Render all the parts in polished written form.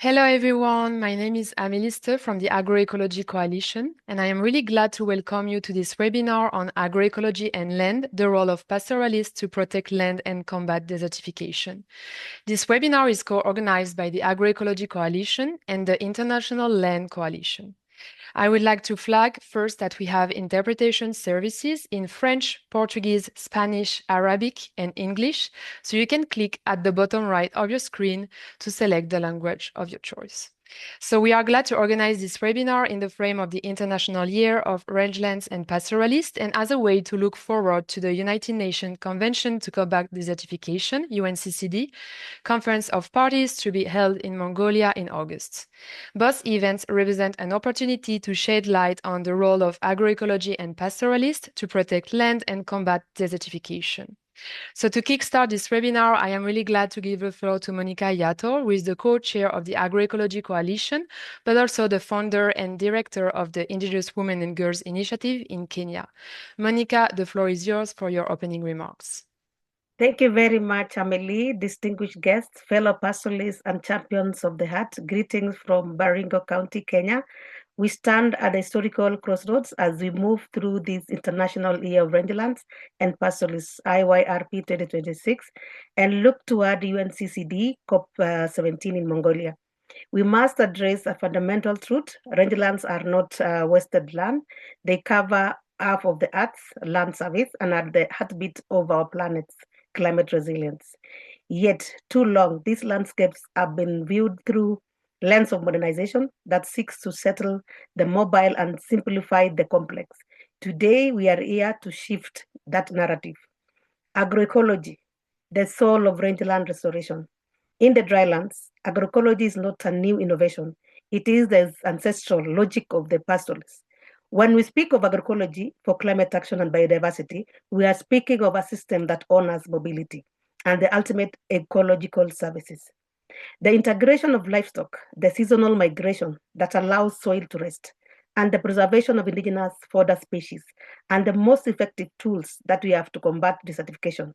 Hello everyone, my name is Amélie Ste from the Agroecology Coalition, and I am really glad to welcome you to this webinar on agroecology and land, the role of pastoralists to protect land and combat desertification. This webinar is co-organized by the Agroecology Coalition and the International Land Coalition. I would like to flag first that we have interpretation services in French, Portuguese, Spanish, Arabic, and English, so you can click at the bottom right of your screen to select the language of your choice. So we are glad to organize this webinar in the frame of the International Year of Rangelands and Pastoralists and as a way to look forward to the United Nations Convention to Combat Desertification, UNCCD, Conference of Parties to be held in Mongolia in August. Both events represent an opportunity to shed light on the role of agroecology and pastoralists to protect land and combat desertification. So to kickstart this webinar, I am really glad to give the floor to Monica Yator, who is the co-chair of the Agroecology Coalition, but also the founder and director of the Indigenous Women and Girls Initiative in Kenya. Monica, the floor is yours for your opening remarks. Thank you very much, Amelie, distinguished guests, fellow pastoralists, and champions of the heart. Greetings from Baringo County, Kenya. We stand at a historical crossroads as we move through this International Year of Rangelands and Pastoralists IYRP 2026 and look toward UNCCD COP17 in Mongolia. We must address a fundamental truth. Rangelands are not wasted land. They cover half of the Earth's land surface and are the heartbeat of our planet's climate resilience. Yet, too long, these landscapes have been viewed through lens of modernization that seeks to settle the mobile and simplify the complex. Today, we are here to shift that narrative. Agroecology, the soul of rangeland restoration. In the drylands, agroecology is not a new innovation. It is the ancestral logic of the pastoralists. When we speak of agroecology for climate action and biodiversity, we are speaking of a system that honors mobility and the ultimate ecological services. The integration of livestock, the seasonal migration that allows soil to rest, and the preservation of indigenous fodder species, and the most effective tools that we have to combat desertification.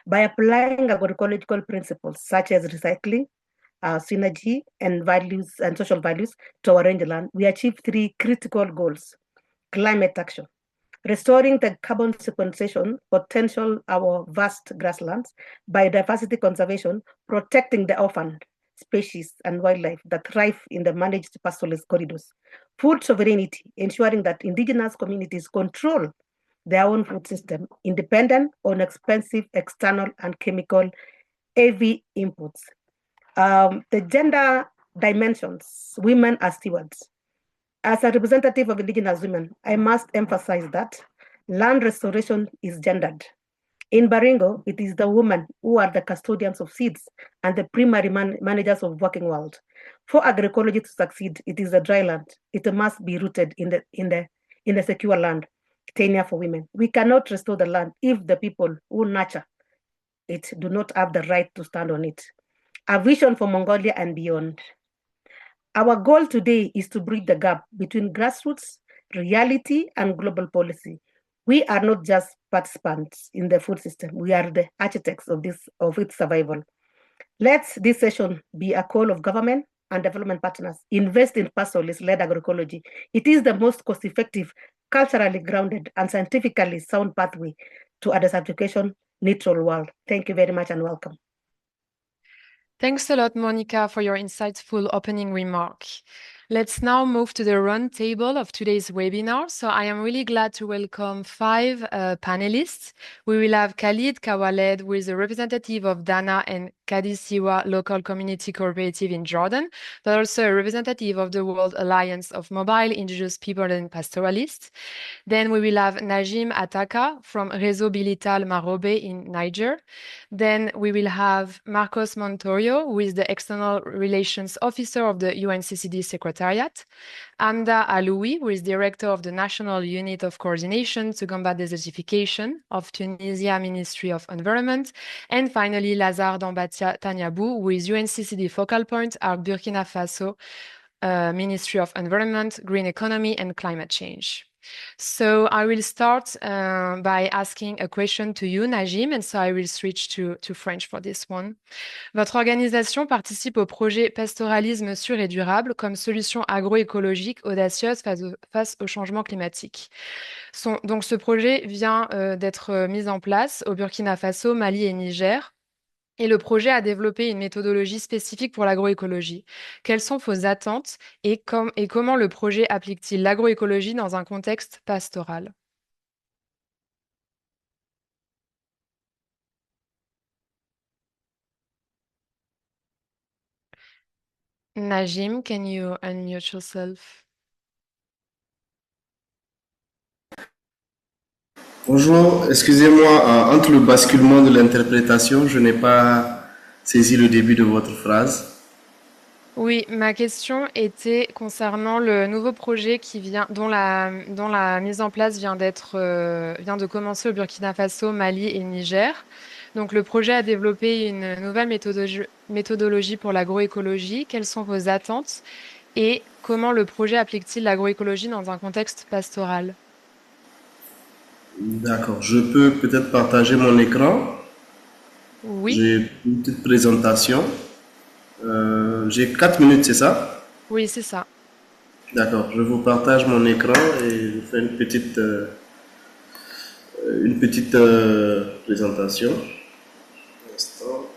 By applying agroecological principles such as recycling, synergy, and values and social values to our rangeland, we achieve three critical goals: climate action, restoring the carbon sequestration potential of our vast grasslands, biodiversity conservation, protecting the orphaned species and wildlife that thrive in the managed pastoralist corridors, food sovereignty, ensuring that indigenous communities control their own food system, independent on expensive external and chemical heavy inputs. The gender dimensions, women as stewards. As a representative of indigenous women, I must emphasize that land restoration is gendered. In Baringo, it is the women who are the custodians of seeds and the primary managers of working world. For agroecology to succeed, it is the dry land. It must be rooted in the secure land, tenure for women. We cannot restore the land if the people who nurture it do not have the right to stand on it. A vision for Mongolia and beyond. Our goal today is to bridge the gap between grassroots, reality, and global policy. We are not just participants in the food system. We are the architects of its survival. Let this session be a call of government and development partners. Invest in pastoralist-led agroecology. It is the most cost-effective, culturally grounded, and scientifically sound pathway to a desertification neutral world. Thank you very much and welcome. Thanks a lot, Monica, for your insightful opening remark. Let's now move to the run table of today's webinar. So I am really glad to welcome five panelists. We will have Khalid Kawaled, who is a representative of Dana and Kadisiwa Local Community Cooperative in Jordan, but also a representative of the World Alliance of Mobile Indigenous People and Pastoralists. Then we will have Najim Ataka from Réseau Bilital Marobe in Niger. Then we will have Marcos Montorio, who is the External Relations Officer of the UNCCD Secretariat. Amda Aloui, who is Director of the National Unit of Coordination to Combat Desertification of Tunisia Ministry of Environment. And finally, Lazare Dambatia Tanyabou, who is UNCCD Focal Point at Burkina Faso Ministry of Environment, Green Economy and Climate Change. So I will start by asking a question to you, Najim, and so I will switch to French for this one. Votre organisation participe au projet Pastoralisme sûr et durable comme solution agroécologique audacieuse face au changement climatique. Donc ce projet vient d'être mis en place au Burkina Faso, Mali et Niger. Et le projet a développé une méthodologie spécifique pour l'agroécologie. Quelles sont vos attentes et comment le projet applique-t-il l'agroécologie dans un contexte pastoral? Najim, can you unmute yourself? Bonjour, excusez-moi, entre le basculement de l'interprétation, je n'ai pas saisi le début de votre phrase. Oui, ma question était concernant le nouveau projet dont la mise en place vient de commencer au Burkina Faso, Mali et Niger. Donc, le projet a développé une nouvelle méthodologie pour l'agroécologie. Quelles sont vos attentes et comment le projet applique-t-il l'agroécologie dans un contexte pastoral? D'accord, je peux peut-être partager mon écran. Oui, J'ai une petite présentation. J'ai 4 minutes, c'est ça? oui, c'est ça. D'accord, je vous partage mon écran et je fais une petite présentation. Un instant.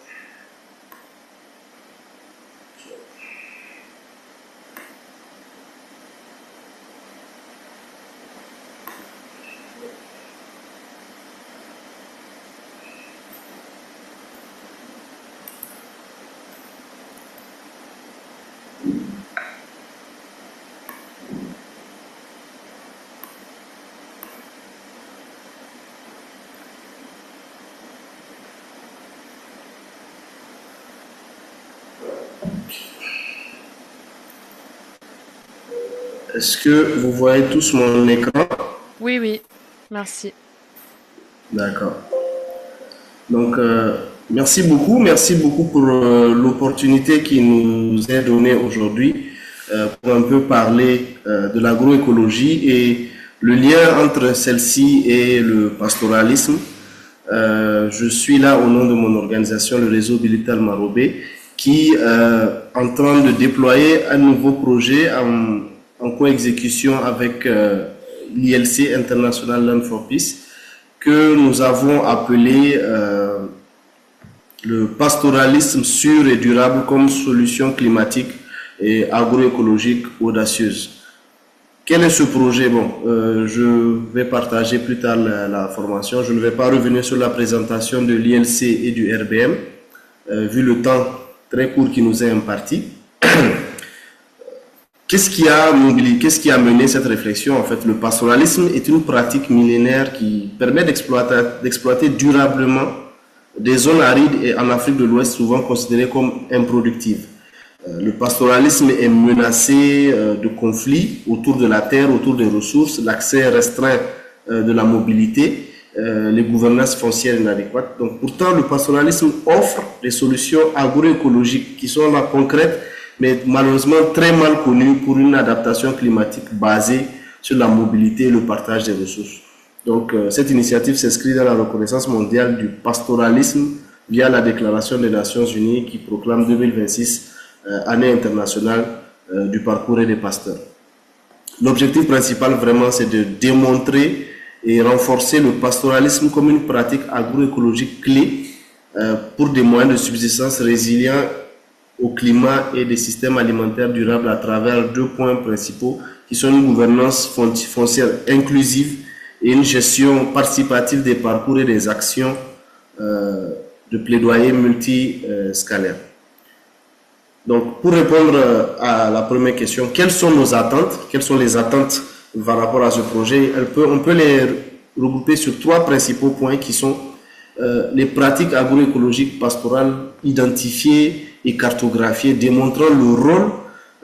Est-ce que vous voyez tous mon écran? Oui, oui, merci. D'accord. Donc, merci beaucoup pour l'opportunité qui nous est donnée aujourd'hui pour un peu parler de l'agroécologie et le lien entre celle-ci et le pastoralisme. Je suis là au nom de mon organisation, le réseau Bilital Marobé, qui est en train de déployer un nouveau projet en co-exécution avec l'ILC, International Land for Peace, que nous avons appelé le pastoralisme sûr et durable comme solution climatique et agroécologique audacieuse. Quel est ce projet? Bon, je vais partager plus tard la formation. Je ne vais pas revenir sur la présentation de l'ILC et du RBM, vu le temps très court qui nous est imparti. Qu'est-ce qui a mené cette réflexion? En fait, le pastoralisme est une pratique millénaire qui permet d'exploiter durablement des zones arides et en Afrique de l'Ouest souvent considérées comme improductives. Le pastoralisme est menacé de conflits autour de la terre, autour des ressources, l'accès restreint de la mobilité, les gouvernances foncières inadéquates. Donc, pourtant, le pastoralisme offre des solutions agroécologiques qui sont là concrètes, mais malheureusement très mal connues pour une adaptation climatique basée sur la mobilité et le partage des ressources. Donc, cette initiative s'inscrit dans la reconnaissance mondiale du pastoralisme via la Déclaration des Nations Unies qui proclame 2026 année internationale du parcours et des pasteurs. L'objectif principal vraiment c'est de démontrer et renforcer le pastoralisme comme une pratique agroécologique clé pour des moyens de subsistance résilients au climat et des systèmes alimentaires durables à travers 2 points principaux qui sont une gouvernance foncière inclusive et une gestion participative des parcours et des actions de plaidoyer multiscalaire. Donc, pour répondre à la première question, quelles sont nos attentes? Quelles sont les attentes par rapport à ce projet? On peut les regrouper sur 3 principaux points qui sont les pratiques agroécologiques pastorales identifiées et cartographiées, démontrant le rôle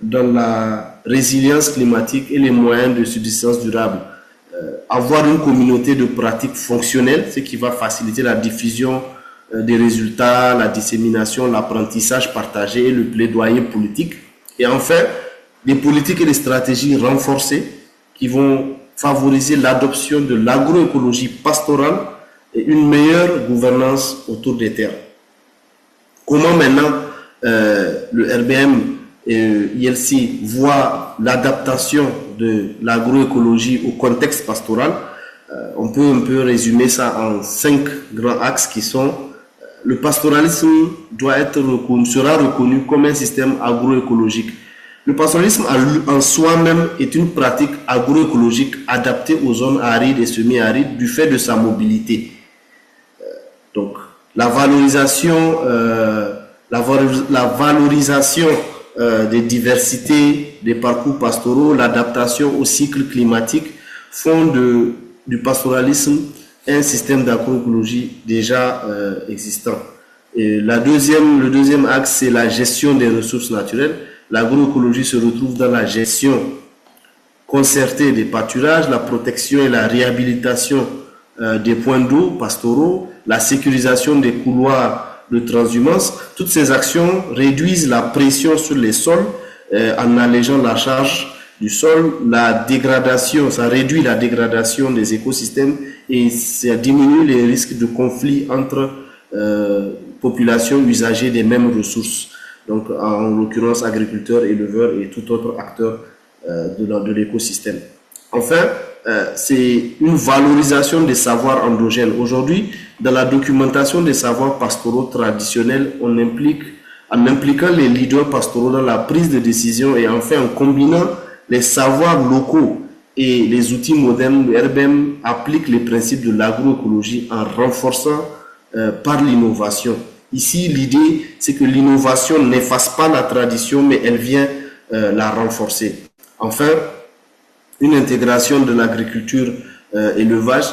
dans la résilience climatique et les moyens de subsistance durable. Avoir une communauté de pratiques fonctionnelles, ce qui va faciliter la diffusion des résultats, la dissémination, l'apprentissage partagé et le plaidoyer politique. Et enfin, des politiques et des stratégies renforcées qui vont favoriser l'adoption de l'agroécologie pastorale et une meilleure gouvernance autour des terres. Comment maintenant le RBM et ILC voient l'adaptation de l'agroécologie au contexte pastoral? On peut un peu résumer ça en 5 grands axes qui sont le pastoralisme sera reconnu comme un système agroécologique. Le pastoralisme en soi-même est une pratique agroécologique adaptée aux zones arides et semi-arides du fait de sa mobilité. Donc, la valorisation des diversités des parcours pastoraux, l'adaptation au cycle climatique font du pastoralisme un système d'agroécologie déjà existant. Et le deuxième axe, c'est la gestion des ressources naturelles. L'agroécologie se retrouve dans la gestion concertée des pâturages, la protection et la réhabilitation des points d'eau pastoraux, la sécurisation des couloirs de transhumance. Toutes ces actions réduisent la pression sur les sols en allégeant la charge du sol, ça réduit la dégradation des écosystèmes et ça diminue les risques de conflits entre populations usagers des mêmes ressources. Donc, en l'occurrence, agriculteurs, éleveurs et tout autre acteur de l'écosystème. Enfin, c'est une valorisation des savoirs endogènes. Aujourd'hui, dans la documentation des savoirs pastoraux traditionnels, en impliquant les leaders pastoraux dans la prise de décision et enfin en combinant les savoirs locaux et les outils modernes, le RBM applique les principes de l'agroécologie en renforçant par l'innovation. Ici, l'idée, c'est que l'innovation n'efface pas la tradition, mais elle vient la renforcer. Enfin, une intégration de l'agriculture élevage,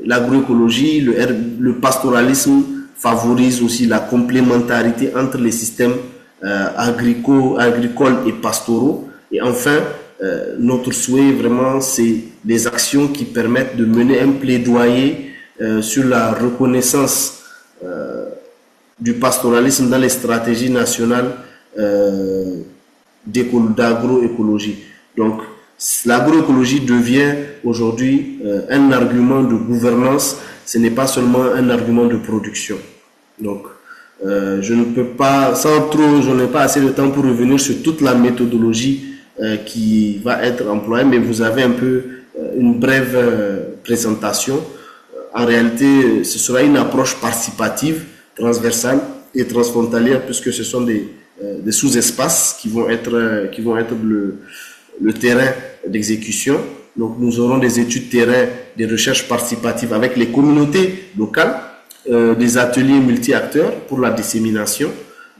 l'agroécologie, le pastoralisme favorise aussi la complémentarité entre les systèmes agricoles et pastoraux. Et enfin, notre souhait vraiment, c'est des actions qui permettent de mener un plaidoyer sur la reconnaissance du pastoralisme dans les stratégies nationales d'agroécologie. Donc, l'agroécologie devient aujourd'hui un argument de gouvernance, ce n'est pas seulement un argument de production. Donc, je n'ai pas assez de temps pour revenir sur toute la méthodologie qui va être employée, mais vous avez un peu une brève présentation. En réalité, ce sera une approche participative, transversale et transfrontalière, puisque ce sont des sous-espaces qui vont être le terrain d'exécution. Donc, nous aurons des études terrain, des recherches participatives avec les communautés locales, des ateliers multi-acteurs pour la dissémination,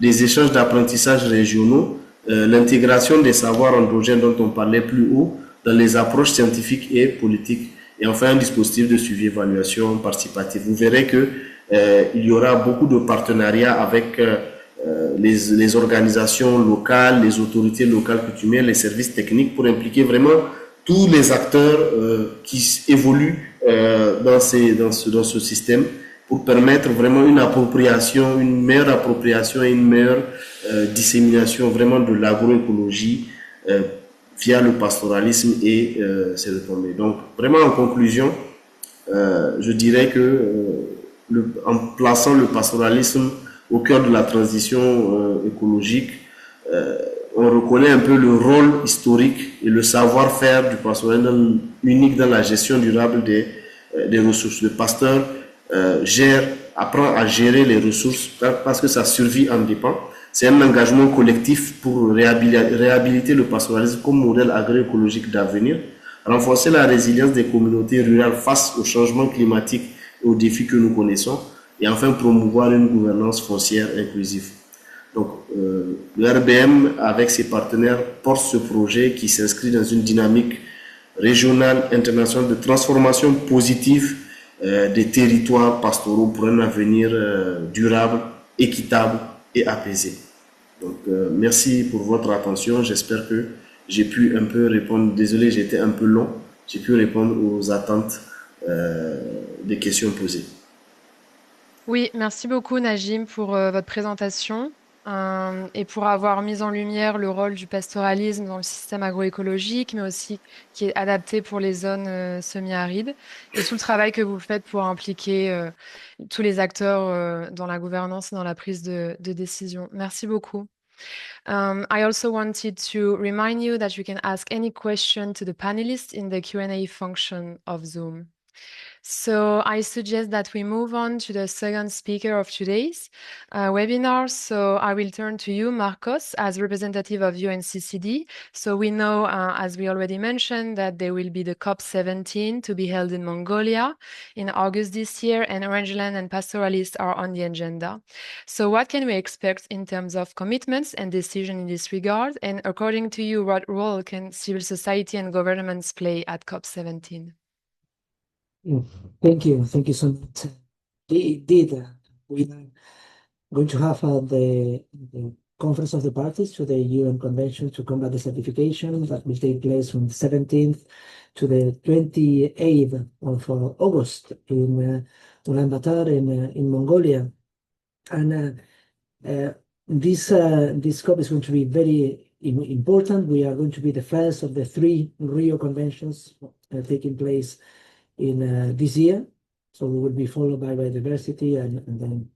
des échanges d'apprentissage régionaux, l'intégration des savoirs endogènes dont on parlait plus haut dans les approches scientifiques et politiques, et enfin un dispositif de suivi-évaluation participative. Vous verrez que il y aura beaucoup de partenariats avec les organisations locales, les autorités locales coutumières, les services techniques pour impliquer vraiment tous les acteurs qui évoluent dans ce système pour permettre vraiment une meilleure appropriation et une meilleure dissémination vraiment de l'agroécologie via le pastoralisme et ses retombées. Donc, vraiment en conclusion, je dirais que en plaçant le pastoralisme au cœur de la transition écologique, on reconnaît un peu le rôle historique et le savoir-faire du pastoralisme unique dans la gestion durable des ressources. Le pasteur apprend à gérer les ressources parce que sa survie en dépend. C'est un engagement collectif pour réhabiliter le pastoralisme comme modèle agroécologique d'avenir, renforcer la résilience des communautés rurales face aux changements climatiques et aux défis que nous connaissons, et enfin promouvoir une gouvernance foncière inclusive. Donc, le RBM, avec ses partenaires, porte ce projet qui s'inscrit dans une dynamique régionale, internationale de transformation positive des territoires pastoraux pour un avenir durable, équitable et apaisé. Donc, merci pour votre attention. J'espère que j'ai pu un peu répondre. Désolé, j'étais un peu long. J'ai pu répondre aux attentes des questions posées. Oui, merci beaucoup Najim pour votre présentation. et pour avoir mis en lumière le rôle du pastoralisme dans le système agroécologique, mais aussi qui est adapté pour les zones semi-arides, et tout le travail que vous faites pour impliquer tous les acteurs dans la gouvernance et dans la prise de décision. Merci beaucoup. I also wanted to remind you that you can ask any question to the panelists in the Q&A function of Zoom. So I suggest that we move on to the second speaker of today's webinar. So I will turn to you, Marcos, as representative of UNCCD. So we know, as we already mentioned, that there will be the COP17 to be held in Mongolia in August this year, and rangeland and pastoralists are on the agenda. So what can we expect in terms of commitments and decision in this regard? And according to you, what role can civil society and governments play at COP17? Thank you so much. Indeed, we are going to have the Conference of the Parties to the UN Convention to Combat Desertification that will take place from the 17th to the 28th of August in Ulaanbaatar in Mongolia. And this COP is going to be very important. We are going to be the first of the 3 Rio Conventions taking place in this year. So we will be followed by biodiversity and then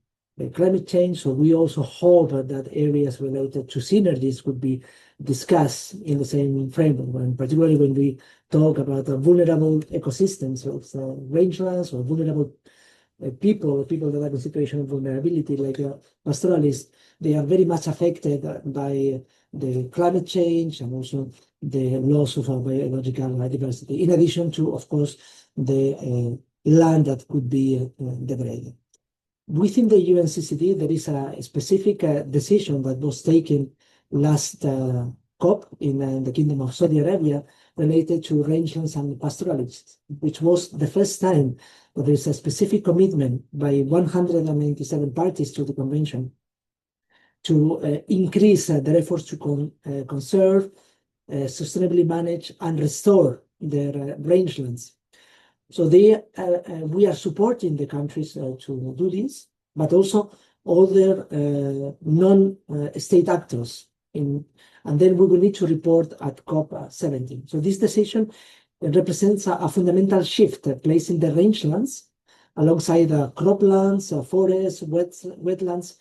climate change. So we also hope that areas related to synergies could be discussed in the same framework, and particularly when we talk about vulnerable ecosystems of rangelands or vulnerable people that are in a situation of vulnerability, like pastoralists. They are very much affected by the climate change and also the loss of our biological diversity, in addition to, of course, the land that could be degraded. Within the UNCCD, there is a specific decision that was taken last COP in the Kingdom of Saudi Arabia related to rangelands and pastoralists, which was the first time that there is a specific commitment by 197 parties to the convention to increase their efforts to conserve, sustainably manage, and restore their rangelands. So we are supporting the countries to do this, but also other non-state actors. And then we will need to report at COP17. So this decision represents a fundamental shift, placing the rangelands alongside croplands, forests, wetlands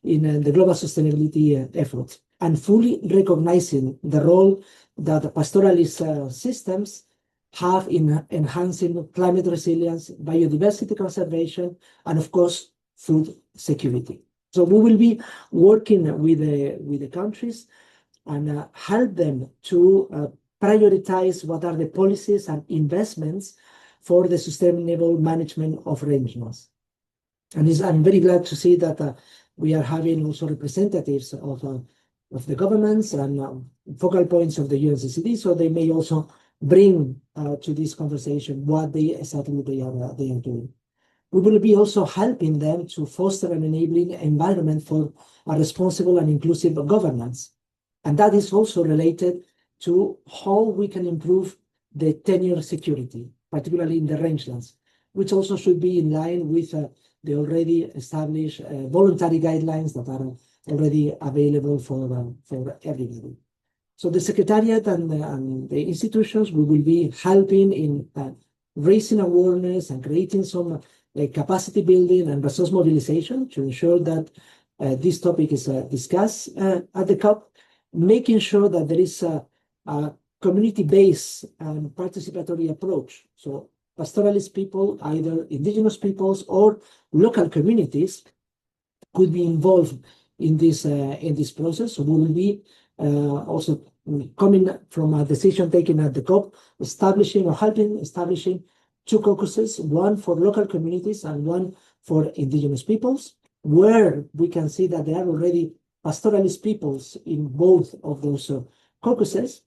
in the global sustainability efforts, and fully recognizing the role that pastoralist systems have in enhancing climate resilience, biodiversity conservation, and of course, food security. So we will be working with the countries and help them to prioritize what are the policies and investments for the sustainable management of rangelands. And I'm very glad to see that we are having also representatives of the governments and focal points of the UNCCD, so they may also bring to this conversation what exactly they are doing. We will be also helping them to foster an enabling environment for a responsible and inclusive governance. And that is also related to how we can improve the tenure security, particularly in the rangelands, which also should be in line with the already established voluntary guidelines that are already available for everybody. So the Secretariat and the institutions, we will be helping in raising awareness and creating some capacity building and resource mobilization to ensure that this topic is discussed at the COP, making sure that there is a community-based and participatory approach. So pastoralist people, either indigenous peoples or local communities, could be involved in this process. So we will be also coming from a decision taken at the COP, establishing 2 caucuses, one for local communities and one for indigenous peoples, where we can see that there are already pastoralist peoples in both of those caucuses.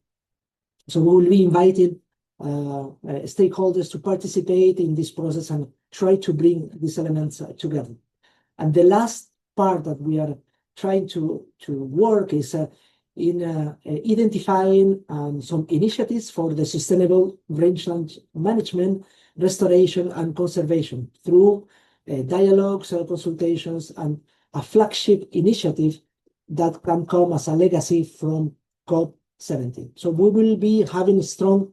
So we will be inviting stakeholders to participate in this process and try to bring these elements together. And the last part that we are trying to work is in identifying some initiatives for the sustainable rangeland management, restoration, and conservation through dialogues, consultations, and a flagship initiative that can come as a legacy from COP17. So we will be having strong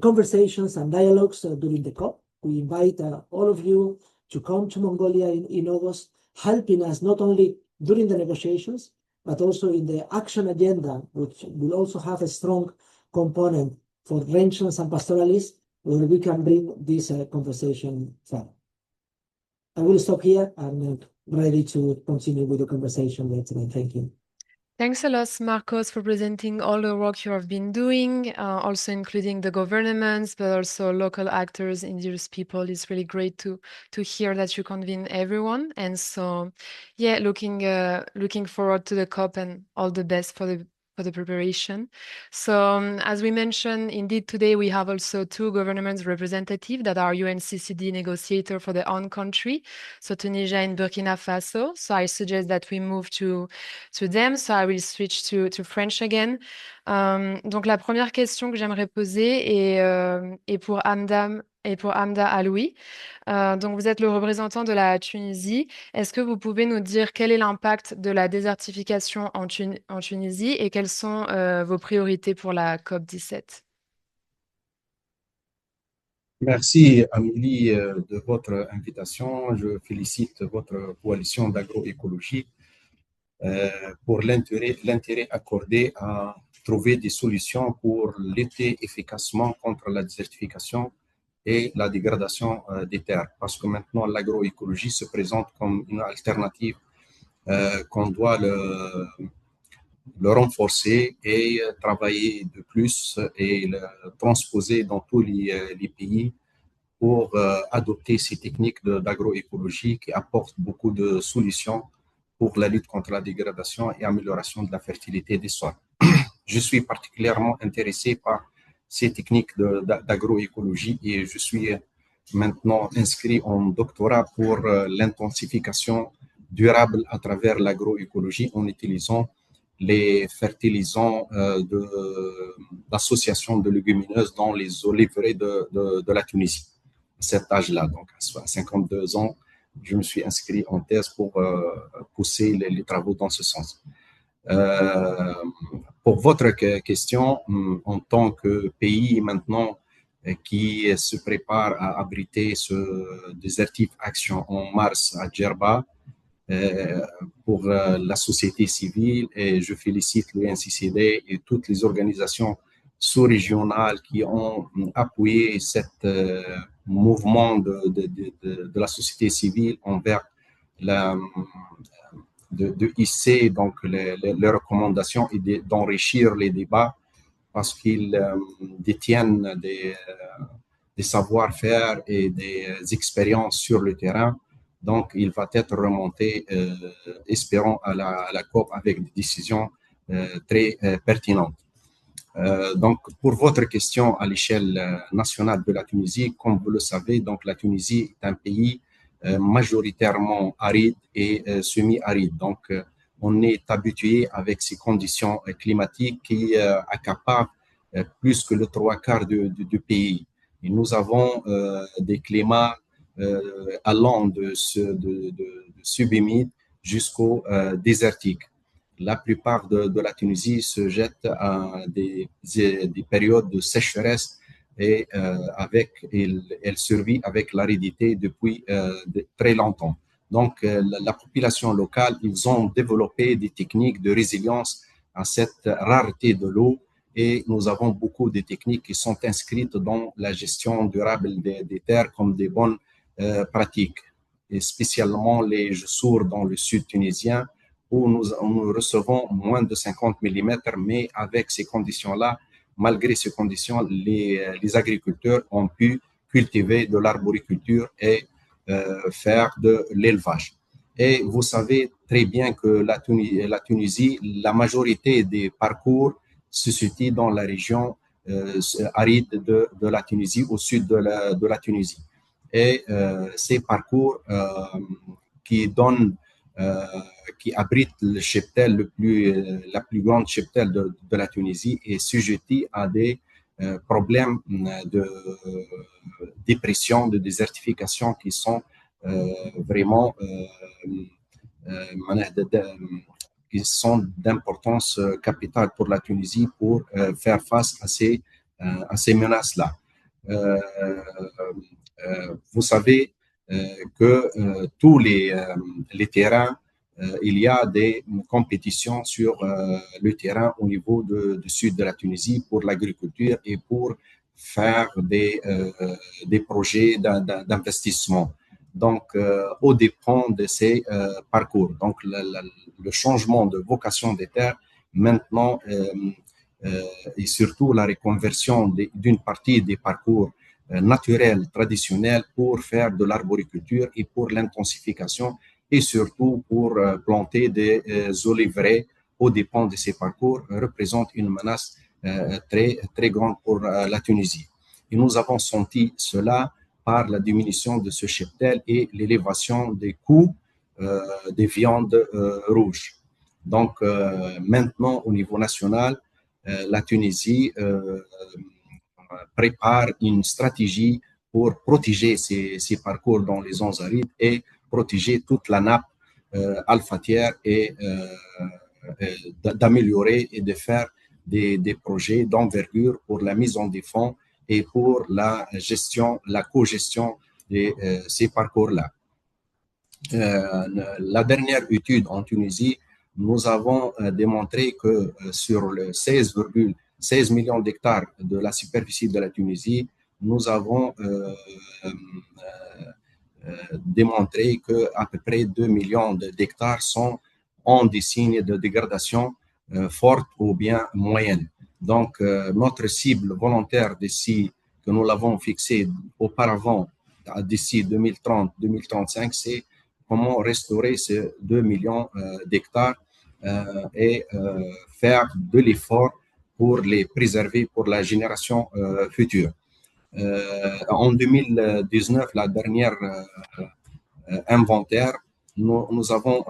conversations and dialogues during the COP. We invite all of you to come to Mongolia in August, helping us not only during the negotiations, but also in the action agenda, which will also have a strong component for ranchers and pastoralists, where we can bring this conversation further. I will stop here and ready to continue with the conversation later. Thank you. Thanks a lot, Marcos, for presenting all the work you have been doing, also including the governments, but also local actors, indigenous people. It's really great to hear that you convene everyone. And so, yeah, looking forward to the COP and all the best for the preparation. So as we mentioned, indeed, today we have also two government representatives that are UNCCD negotiator for their own country, so Tunisia and Burkina Faso. So I suggest that we move to them. So I will switch to French again. Donc la première question que j'aimerais poser est pour Hamda Aloui. Donc vous êtes le représentant de la Tunisie. Est-ce que vous pouvez nous dire quel est l'impact de la désertification en Tunisie et quelles sont vos priorités pour la COP17? Merci Amélie de votre invitation. Je félicite votre coalition d'agroécologie pour l'intérêt accordé à trouver des solutions pour lutter efficacement contre la désertification et la dégradation des terres. Parce que maintenant, l'agroécologie se présente comme une alternative qu'on doit le renforcer et travailler de plus et le transposer dans tous les pays pour adopter ces techniques d'agroécologie qui apportent beaucoup de solutions pour la lutte contre la dégradation et amélioration de la fertilité des sols. Je suis particulièrement intéressé par ces techniques d'agroécologie et je suis maintenant inscrit en doctorat pour l'intensification durable à travers l'agroécologie en utilisant les fertilisants de l'association de légumineuses dans les oliveraies de la Tunisie. À cet âge-là, donc à 52 ans, je me suis inscrit en thèse pour pousser les travaux dans ce sens. Pour votre question, en tant que pays maintenant qui se prépare à abriter ce Desertif Action en mars à Djerba, pour la société civile, et je félicite l'UNCCD et toutes les organisations sous-régionales qui ont appuyé ce mouvement de la société civile envers de hisser donc les recommandations et d'enrichir les débats parce qu'ils détiennent des savoir-faire et des expériences sur le terrain. Donc, il va être remonté, espérons, à la COP avec des décisions très pertinentes. Donc, pour votre question à l'échelle nationale de la Tunisie, comme vous le savez, donc la Tunisie est un pays majoritairement aride et semi-aride. Donc, on est habitué avec ces conditions climatiques qui accaparent plus que le 3/4 du pays. Et nous avons des climats allant de subhumide jusqu'au désertique. La plupart de la Tunisie se jette à des périodes de sécheresse et elle survit avec l'aridité depuis très longtemps. Donc, la population locale, ils ont développé des techniques de résilience à cette rareté de l'eau et nous avons beaucoup de techniques qui sont inscrites dans la gestion durable des terres comme des bonnes pratiques, et spécialement les Joussour dans le sud tunisien où nous recevons moins de 50 mm, mais avec ces conditions-là, malgré ces conditions, les agriculteurs ont pu cultiver de l'arboriculture et faire de l'élevage. Et vous savez très bien que la Tunisie, la majorité des parcours se situe dans la région aride de la Tunisie, au sud de la Tunisie. Et ces parcours qui abrite le cheptel la plus grande cheptel de la Tunisie est sujeté à des problèmes de dépression, de désertification qui sont vraiment qui sont d'importance capitale pour la Tunisie pour faire face à ces menaces-là. Vous savez que tous les terrains, il y a des compétitions sur le terrain au niveau du sud de la Tunisie pour l'agriculture et pour faire des projets d'investissement. Donc, au dépend de ces parcours. Donc, le changement de vocation des terres, maintenant, et surtout la reconversion d'une partie des parcours naturels, traditionnels, pour faire de l'arboriculture et pour l'intensification et surtout pour planter des oliveraies aux dépens de ces parcours, représente une menace très, très grande pour la Tunisie. Et nous avons senti cela par la diminution de ce cheptel et l'élévation des coûts des viandes rouges. Donc, maintenant, au niveau national, la Tunisie prépare une stratégie pour protéger ces parcours dans les zones arides et protéger toute la nappe alphatière et d'améliorer et de faire des projets d'envergure pour la mise en défense et pour la gestion, la co-gestion de ces parcours-là. La dernière étude en Tunisie, nous avons démontré que sur le 16,16 millions d'hectares de la superficie de la Tunisie, nous avons démontré qu'à peu près 2 millions d'hectares sont en des signes de dégradation forte ou bien moyenne. Donc, notre cible volontaire d'ici, que nous l'avons fixée auparavant, d'ici 2030-2035, c'est comment restaurer ces 2 millions d'hectares et faire de l'effort pour les préserver pour la génération future. En 2019, la dernière inventaire, nous avons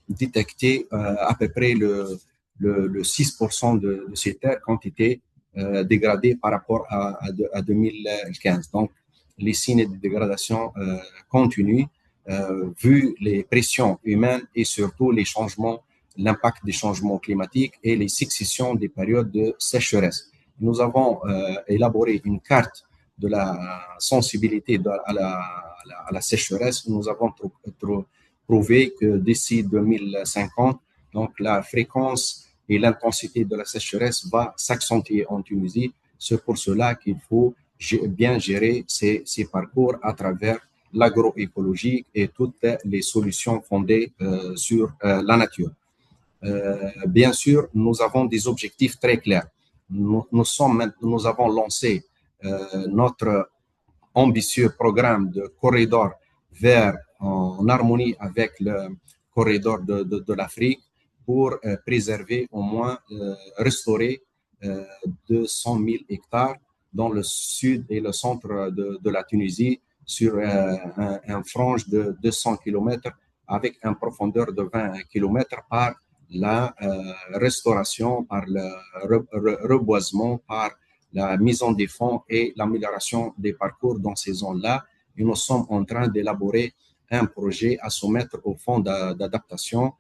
détecté à peu près le 6% de ces terres qui ont été dégradées par rapport à 2015. Donc, les signes de dégradation continuent vu les pressions humaines et surtout les changements, l'impact des changements climatiques et les successions des périodes de sécheresse. Nous avons élaboré une carte de la sensibilité à la sécheresse. Nous avons prouvé que d'ici 2050, donc la fréquence et l'intensité de la sécheresse va s'accentuer en Tunisie. C'est pour cela qu'il faut bien gérer ces parcours à travers l'agroécologie et toutes les solutions fondées sur la nature. Bien sûr, nous avons des objectifs très clairs. Nous avons lancé notre ambitieux programme de corridor vert en harmonie avec le corridor de l'Afrique pour préserver au moins, restaurer 200 000 hectares dans le sud et le centre de la Tunisie sur un frange de 200 km avec une profondeur de 20 km par la restauration, par le reboisement, par la mise en défense et l'amélioration des parcours dans ces zones-là. Et nous sommes en train d'élaborer un projet à soumettre au fonds d'adaptation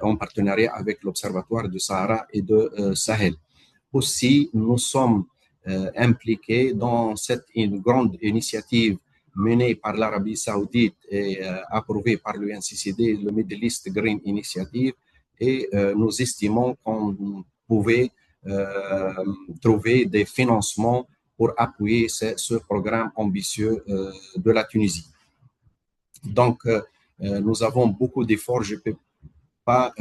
en partenariat avec l'Observatoire du Sahara et de Sahel. Aussi, nous sommes impliqués dans une grande initiative menée par l'Arabie Saoudite et approuvée par l'UNCCD, le Middle East Green Initiative, et nous estimons qu'on pouvait trouver des financements pour appuyer ce programme ambitieux de la Tunisie. Donc, nous avons beaucoup d'efforts. Je ne peux pas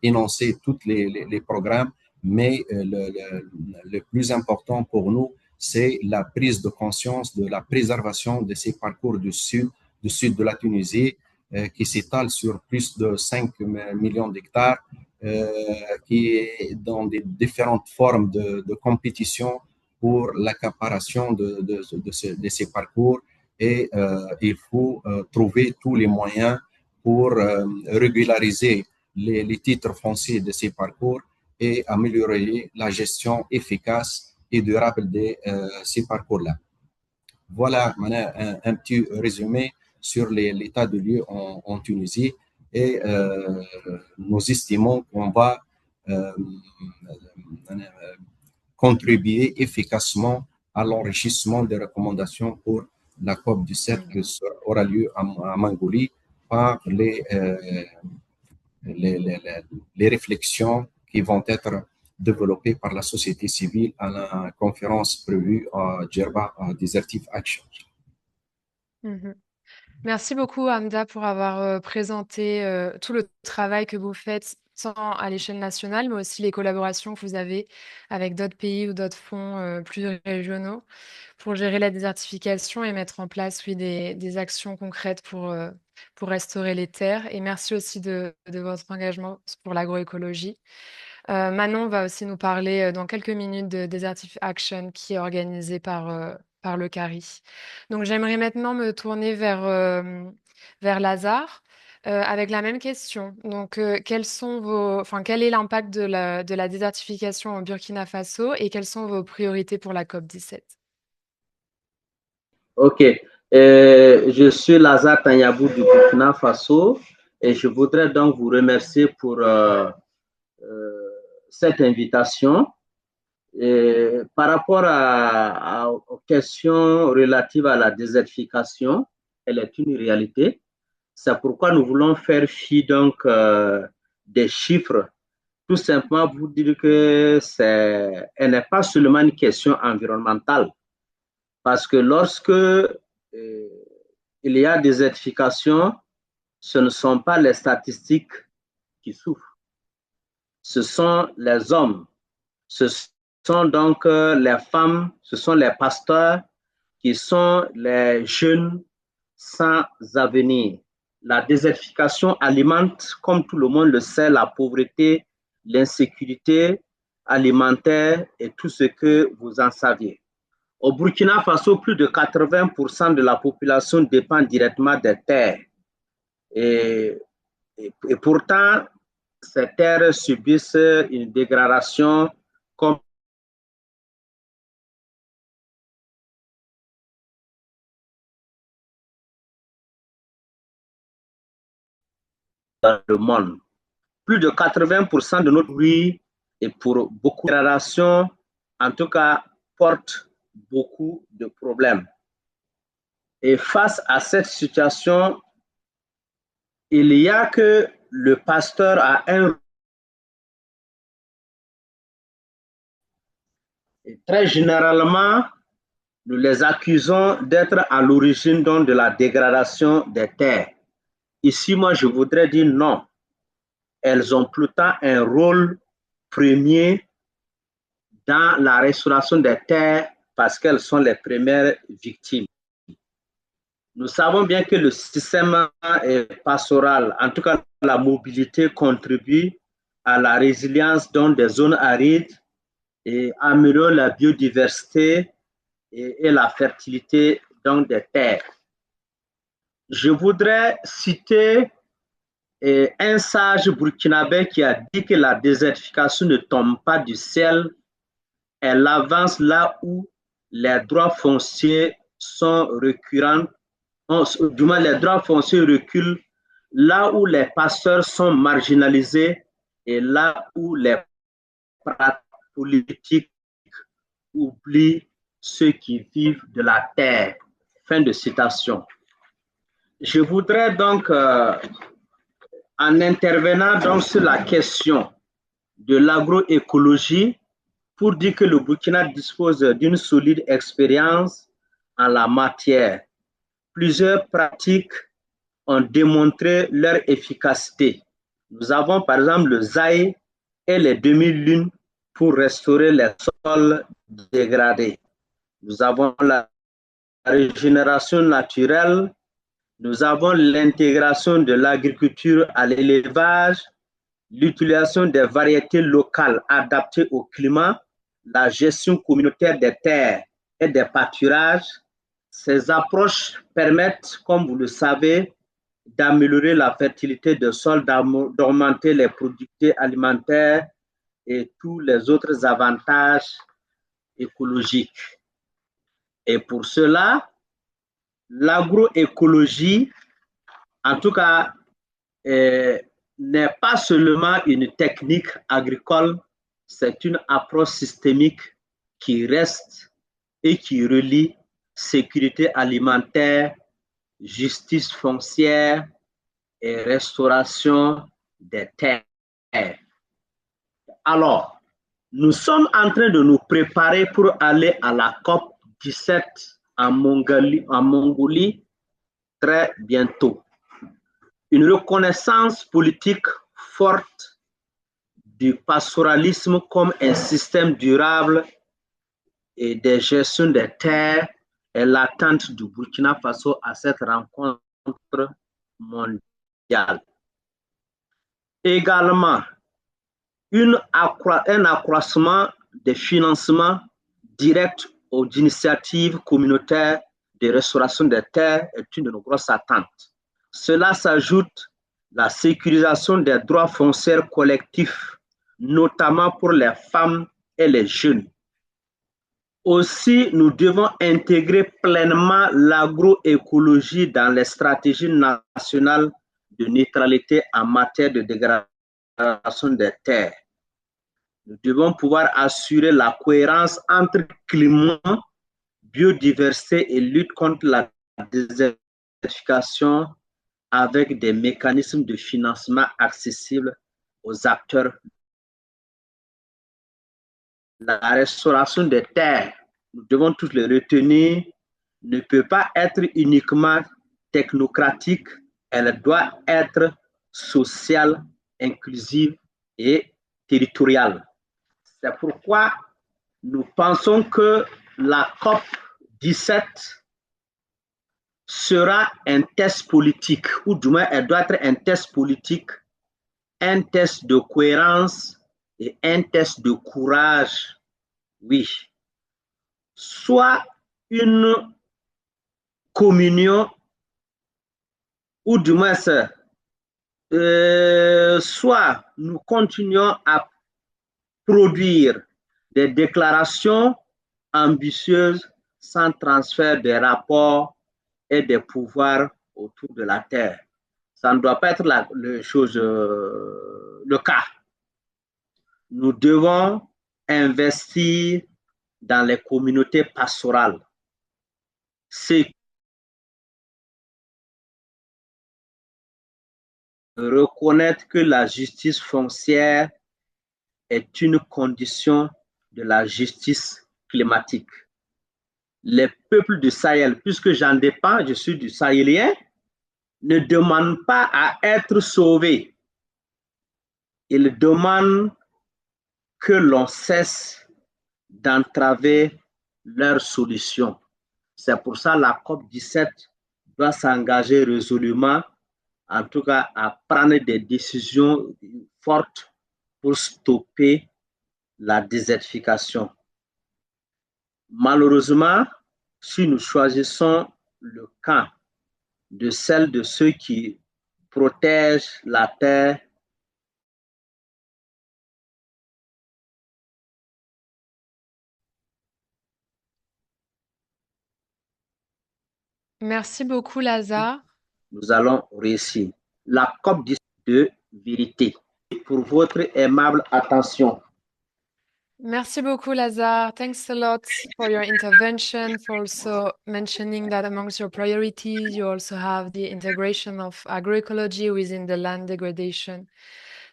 énoncer tous les programmes, mais le plus important pour nous, c'est la prise de conscience de la préservation de ces parcours du sud de la Tunisie, qui s'étale sur plus de 5 millions d'hectares, qui est dans des différentes formes de compétition pour l'accaparation de ces parcours. Et il faut trouver tous les moyens pour régulariser les titres fonciers de ces parcours et améliorer la gestion efficace et durable de ces parcours-là. Voilà un petit résumé sur l'état de lieu en Tunisie. et nous estimons qu'on va contribuer efficacement à l'enrichissement des recommandations pour la COP17 qui aura lieu à Mongolie par les réflexions qui vont être développées par la société civile à la conférence prévue à Djerba à Desertive Action. Merci beaucoup, Hamda, pour avoir présenté tout le travail que vous faites, tant à l'échelle nationale, mais aussi les collaborations que vous avez avec d'autres pays ou d'autres fonds plus régionaux pour gérer la désertification et mettre en place, oui, des actions concrètes pour restaurer les terres. Et merci aussi de votre engagement pour l'agroécologie. Manon va aussi nous parler dans quelques minutes de Desertive Action qui est organisée par le CARI. Donc j'aimerais maintenant me tourner vers Lazare avec la même question. Donc quel est l'impact de la désertification au Burkina Faso et quelles sont vos priorités pour la COP17? Ok, je suis Lazare Tanyabou du Burkina Faso et je voudrais donc vous remercier pour cette invitation. Et par rapport aux questions relatives à la désertification, elle est une réalité. C'est pourquoi nous voulons faire fi donc des chiffres, tout simplement pour dire que elle n'est pas seulement une question environnementale, parce que lorsque il y a désertification, ce ne sont pas les statistiques qui souffrent, ce sont les hommes, ce sont donc les femmes, ce sont les pasteurs qui sont les jeunes sans avenir. La désertification alimente, comme tout le monde le sait, la pauvreté, l'insécurité alimentaire et tout ce que vous en saviez. Au Burkina Faso, plus de 80% de la population dépend directement des terres. Et pourtant, ces terres subissent une dégradation comme dans le monde. Plus de 80% de notre riz et pour beaucoup de dégradation, en tout cas, porte beaucoup de problèmes. Et face à cette situation, il y a que le pasteur a un. Et très généralement, nous les accusons d'être à l'origine de la dégradation des terres. Ici, moi, je voudrais dire non. Elles ont plutôt un rôle premier dans la restauration des terres parce qu'elles sont les premières victimes. Nous savons bien que le système pastoral, en tout cas la mobilité, contribue à la résilience des zones arides et améliore la biodiversité et la fertilité des terres. Je voudrais citer un sage burkinabé qui a dit que la désertification ne tombe pas du ciel, elle avance là où les droits fonciers sont récurrents, du moins les droits fonciers reculent, là où les pasteurs sont marginalisés et là où les politiques oublient ceux qui vivent de la terre. Fin de citation. Je voudrais donc, en intervenant donc sur la question de l'agroécologie, pour dire que le Burkina dispose d'une solide expérience en la matière. Plusieurs pratiques ont démontré leur efficacité. Nous avons par exemple le ZAI et les demi-lunes pour restaurer les sols dégradés. Nous avons la régénération naturelle, nous avons l'intégration de l'agriculture à l'élevage, l'utilisation des variétés locales adaptées au climat, la gestion communautaire des terres et des pâturages. Ces approches permettent, comme vous le savez, d'améliorer la fertilité des sols, d'augmenter les productivités alimentaires et tous les autres avantages écologiques. Et pour cela, l'agroécologie, en tout cas, n'est pas seulement une technique agricole, c'est une approche systémique qui reste et qui relie sécurité alimentaire, justice foncière et restauration des terres. Alors, nous sommes en train de nous préparer pour aller à la COP 17 en Mongolie très bientôt. Une reconnaissance politique forte du pastoralisme comme un système durable et de gestion des terres est l'attente du Burkina Faso à cette rencontre mondiale. Également, un accroissement des financements directs aux initiatives communautaires de restauration des terres est une de nos grosses attentes. Cela s'ajoute la sécurisation des droits fonciers collectifs, notamment pour les femmes et les jeunes. Aussi, nous devons intégrer pleinement l'agroécologie dans les stratégies nationales de neutralité en matière de dégradation des terres. Nous devons pouvoir assurer la cohérence entre climat, biodiversité et lutte contre la désertification avec des mécanismes de financement accessibles aux acteurs. La restauration des terres, nous devons tous les retenir, ne peut pas être uniquement technocratique, elle doit être sociale, inclusive et territoriale. C'est pourquoi nous pensons que la COP 17 sera un test politique, ou du moins elle doit être un test politique, un test de cohérence et un test de courage, oui. Soit une communion, ou du moins soit nous continuons à produire des déclarations ambitieuses sans transfert des rapports et des pouvoirs autour de la terre. Ça ne doit pas être le cas. Nous devons investir dans les communautés pastorales. C'est reconnaître que la justice foncière est une condition de la justice climatique. Les peuples du Sahel, puisque j'en dépends, je suis du Sahélien, ne demandent pas à être sauvés. Ils demandent que l'on cesse d'entraver leurs solutions. C'est pour ça que la COP 17 doit s'engager résolument, en tout cas à prendre des décisions fortes pour stopper la désertification. Malheureusement, si nous choisissons le camp de celle de ceux qui protègent la terre, Merci beaucoup, Lazare. nous allons réussir. La COP 17 de vérité. Pour votre aimable attention. Merci beaucoup, Lazare. Thanks a lot for your intervention, for also mentioning that amongst your priorities, you also have the integration of agroecology within the land degradation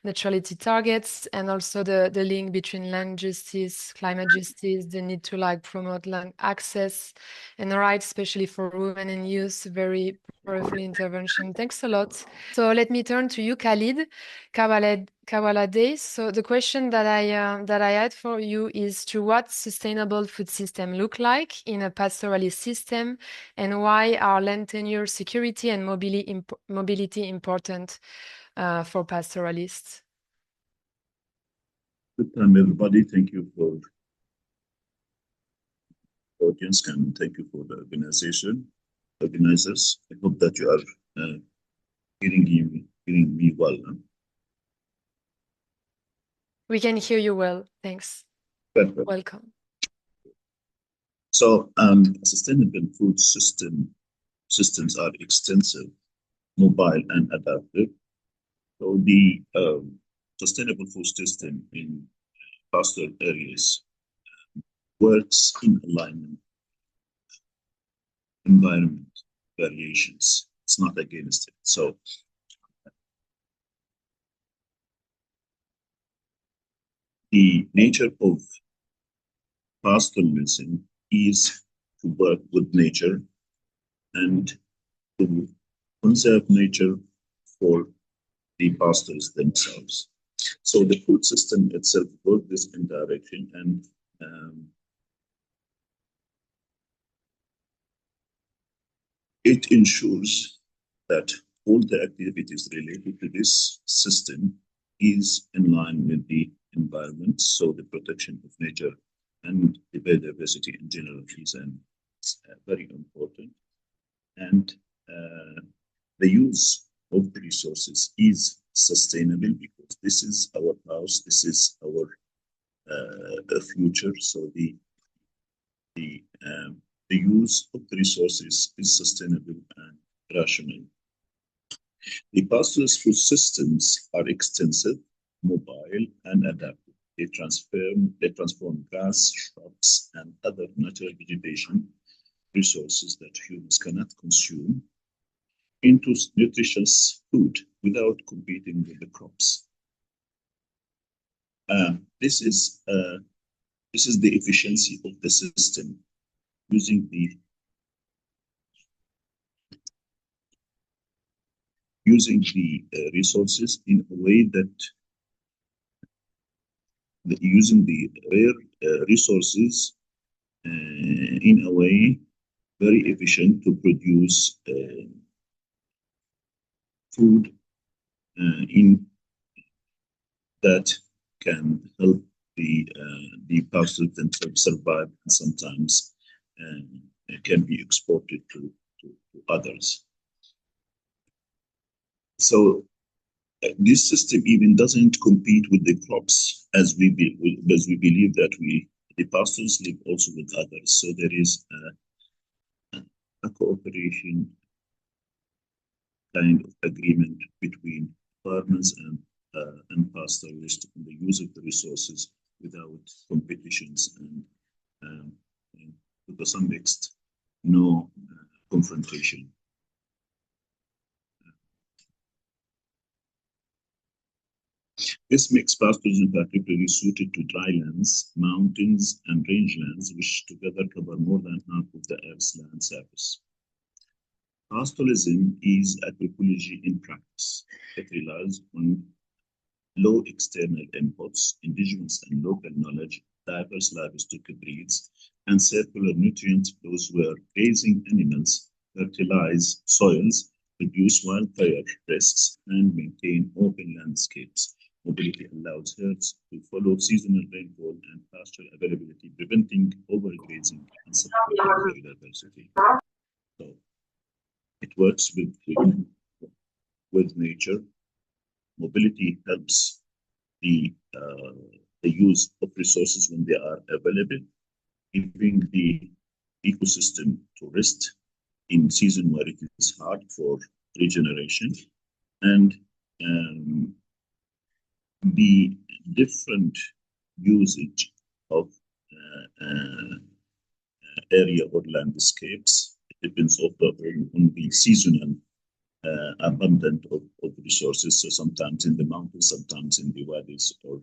neutrality targets, and also the link between land justice, climate justice, the need to promote land access and rights, especially for women and youth. Very powerful intervention. Thanks a lot. So let me turn to you, Khalid Kawalade. So the question that I had for you is, to what sustainable food system look like in a pastoralist system, and why are land tenure, security, and mobility important for pastoralists? Good time, everybody. Thank you for the audience, and thank you for the organizers. I hope that you are hearing me well. Huh? We can hear you well. Thanks. Perfect. Welcome. So, sustainable food systems are extensive, mobile, and adaptive. So the sustainable food system in pastoral areas works in alignment, environment variations. It's not against it. So the nature of pastoralism is to work with nature and to conserve nature for the pastors themselves. So the food system itself goes this in direction, and it ensures that all the activities related to this system is in line with the environment. So the protection of nature and the biodiversity in general is very important. And the use of the resources is sustainable because this is our house, this is our future. So the use of the resources is sustainable and rational. The pastoralist food systems are extensive, mobile, and adaptive. They transform grass, shrubs, and other natural vegetation resources that humans cannot consume into nutritious food without competing with the crops. This is the efficiency of the system, using the resources in a way that using the rare resources in a way very efficient to produce food in that can help the pastors themselves survive, and sometimes can be exported to others. So this system even doesn't compete with the crops, as we believe that the pastors live also with others. So there is a cooperation kind of agreement between farmers and pastoralists on the use of the resources without competitions and to some extent no confrontation. This makes pastoralism particularly suited to drylands, mountains, and rangelands, which together cover more than half of the Earth's land surface. Pastoralism is agroecology in practice. It relies on low external inputs, indigenous and local knowledge, diverse livestock breeds, and circular nutrient flows where grazing animals fertilize soils, reduce wildfire risks, and maintain open landscapes. Mobility allows herds to follow seasonal rainfall and pasture availability, preventing overgrazing and supporting biodiversity. So it works with nature. Mobility helps the use of resources when they are available, giving the ecosystem to rest in season where it is hard for regeneration, and the different usage of area or landscapes. It depends also on the seasonal abundance of resources. So sometimes in the mountains, sometimes in the valleys, or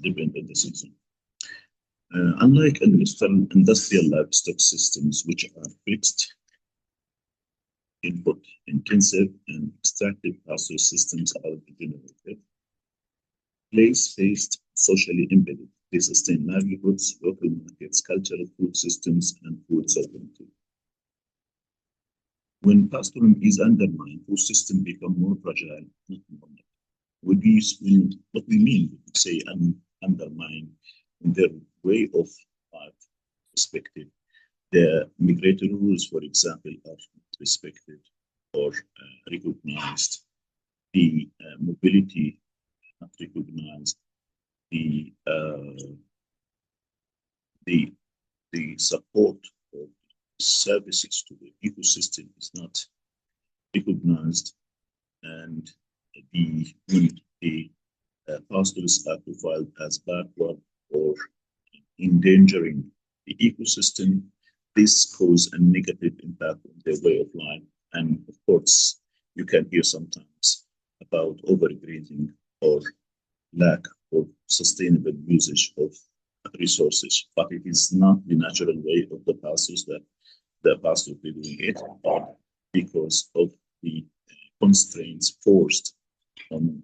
depend on the season. Unlike industrial livestock systems, which are fixed, input intensive, and extractive pasture systems are degenerative, place-based, socially embedded. They sustain livelihoods, local markets, cultural food systems, and food sovereignty. When pastoralism is undermined, food systems become more fragile, not more. What we mean when we say undermine in their way of life perspective. The migratory rules, for example, are not respected or recognized. The mobility not recognized. The support of services to the ecosystem is not recognized, and when the pastoralists are profiled as backward or endangering the ecosystem, this causes a negative impact on their way of life. And of course, you can hear sometimes about overgrazing or lack of sustainable usage of resources, but it is not the natural way of the pastors that the pastors be doing it, but because of the constraints forced on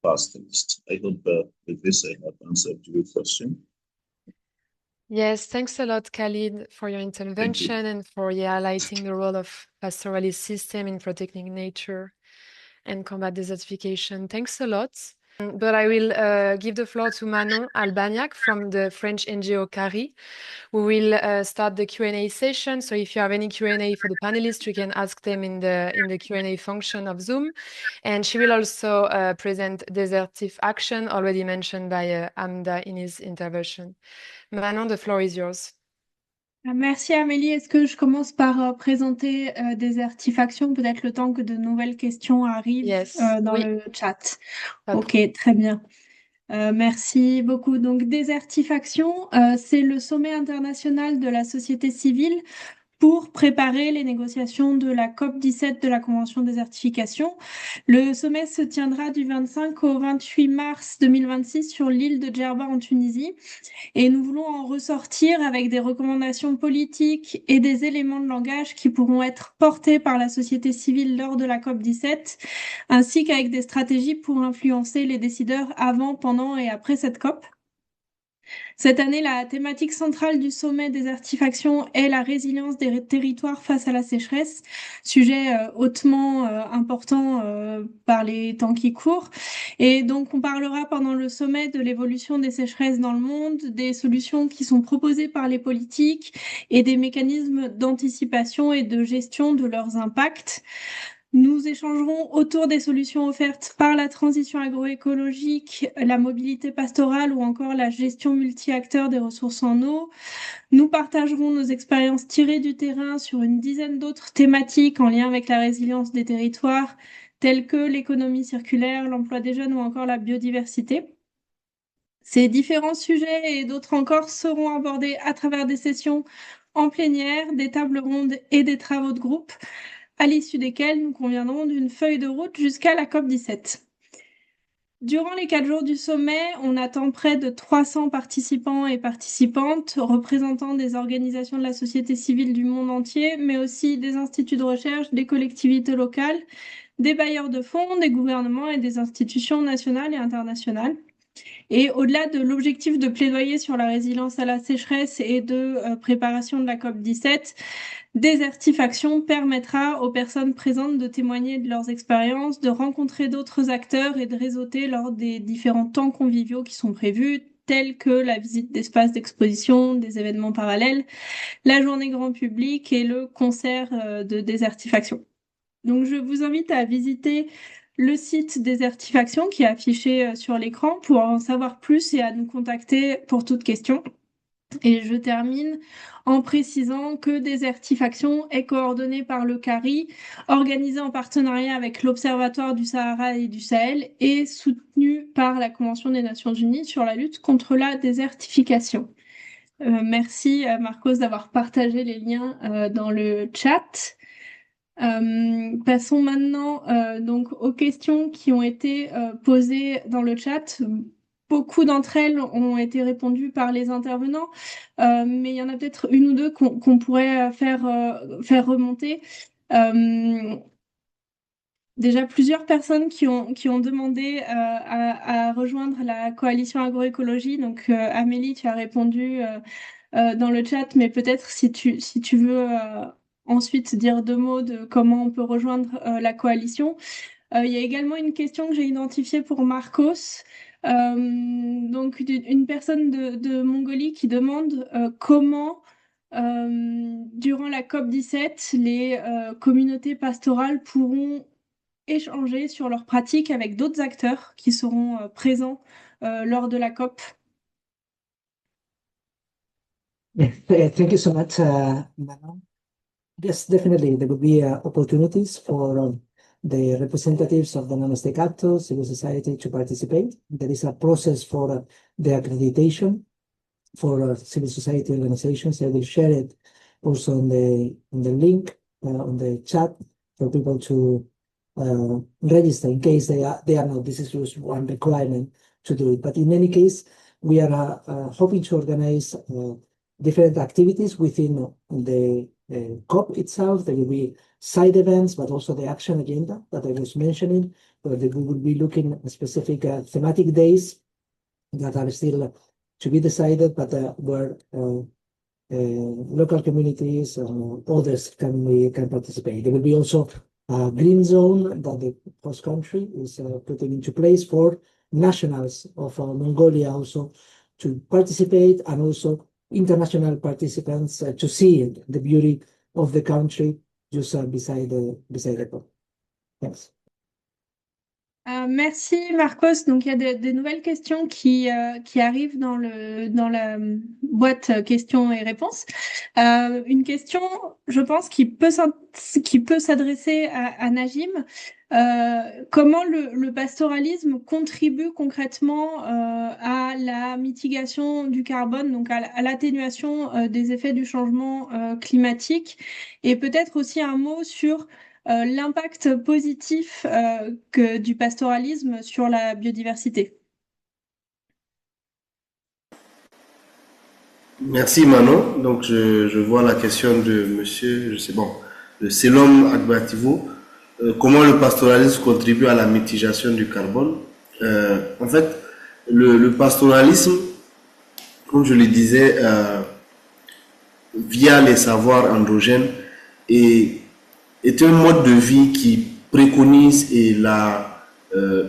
pastoralists. I hope with this I have answered your question. Yes, thanks a lot, Khalid, for your intervention and for highlighting the role of pastoralist system in protecting nature and combat desertification. Thanks a lot. But I will give the floor to Manon Albagnac from the French NGO CARI, who will start the Q&A session. So if you have any Q&A for the panelists, you can ask them in the Q&A function of Zoom. And she will also present Desertif Action, already mentioned by Amda in his intervention. Manon, the floor is yours. Merci Amélie. Est-ce que je commence par présenter Desertif Action, peut-être le temps que de nouvelles questions arrivent dans le chat. Ok, très bien. Merci beaucoup. Donc, Desertif Action, c'est le sommet international de la société civile pour préparer les négociations de la COP17 de la Convention de désertification. Le sommet se tiendra du 25 au 28 mars 2026 sur l'île de Djerba en Tunisie. Et nous voulons en ressortir avec des recommandations politiques et des éléments de langage qui pourront être portés par la société civile lors de la COP17, ainsi qu'avec des stratégies pour influencer les décideurs avant, pendant et après cette COP. Cette année, la thématique centrale du sommet Désertif-Action est la résilience des territoires face à la sécheresse, sujet hautement important par les temps qui courent. Et donc, on parlera pendant le sommet de l'évolution des sécheresses dans le monde, des solutions qui sont proposées par les politiques et des mécanismes d'anticipation et de gestion de leurs impacts. Nous échangerons autour des solutions offertes par la transition agroécologique, la mobilité pastorale ou encore la gestion multi-acteurs des ressources en eau. Nous partagerons nos expériences tirées du terrain sur une dizaine d'autres thématiques en lien avec la résilience des territoires, telles que l'économie circulaire, l'emploi des jeunes ou encore la biodiversité. Ces différents sujets et d'autres encore seront abordés à travers des sessions en plénière, des tables rondes et des travaux de groupe, à l'issue desquels nous conviendrons d'une feuille de route jusqu'à la COP17. Durant les 4 jours du sommet, on attend près de 300 participants et participantes, représentant des organisations de la société civile du monde entier, mais aussi des instituts de recherche, des collectivités locales, des bailleurs de fonds, des gouvernements et des institutions nationales et internationales. Et au-delà de l'objectif de plaidoyer sur la résilience à la sécheresse et de préparation de la COP17, Desertif Action permettra aux personnes présentes de témoigner de leurs expériences, de rencontrer d'autres acteurs et de réseauter lors des différents temps conviviaux qui sont prévus, tels que la visite d'espaces d'exposition, des événements parallèles, la journée grand public et le concert de Desertif Action. Donc je vous invite à visiter le site Desertif Action qui est affiché sur l'écran pour en savoir plus et à nous contacter pour toute question. Et je termine en précisant que Desertif Action est coordonné par le CARI, organisé en partenariat avec l'Observatoire du Sahara et du Sahel et soutenu par la Convention des Nations Unies sur la lutte contre la désertification. Merci Marcos d'avoir partagé les liens dans le chat. Passons maintenant donc aux questions qui ont été posées dans le chat. Beaucoup d'entre elles ont été répondues par les intervenants, mais il y en a peut-être une ou deux qu'on pourrait faire remonter. Déjà plusieurs personnes qui ont demandé à rejoindre la coalition agroécologie. Donc Amélie, tu as répondu dans le chat, mais peut-être si tu veux ensuite dire 2 mots de comment on peut rejoindre la coalition. Il y a également une question que j'ai identifiée pour Marcos. Donc une personne de Mongolie qui demande comment durant la COP17 les communautés pastorales pourront échanger sur leurs pratiques avec d'autres acteurs qui seront présents lors de la COP. Thank you so much, Manon. Yes, definitely there will be opportunities for the representatives of the non-state actors, civil society to participate. There is a process for the accreditation for civil society organizations. I will share it also on the link on the chat for people to register in case they are not. This is just one requirement to do it. But in any case, we are hoping to organize different activities within the COP itself. There will be side events, but also the action agenda that I was mentioning, where we will be looking at specific thematic days that are still to be decided, but where local communities and others can participate. There will be also a green zone that the host country is putting into place for nationals of Mongolia also to participate, and also international participants to see the beauty of the country just beside the port. Thanks. Merci Marcos. Donc il y a des nouvelles questions qui arrivent dans la boîte questions et réponses. Une question, je pense, qui peut s'adresser à Najim. Comment le pastoralisme contribue concrètement à la mitigation du carbone, donc à l'atténuation des effets du changement climatique, et peut-être aussi un mot sur l'impact positif du pastoralisme sur la biodiversité. Merci Manon. Donc je vois la question de monsieur, de Selom Agbativo. Comment le pastoralisme contribue à la mitigation du carbone? En fait, le pastoralisme, comme je le disais, via les savoirs endogènes, est un mode de vie qui préconise la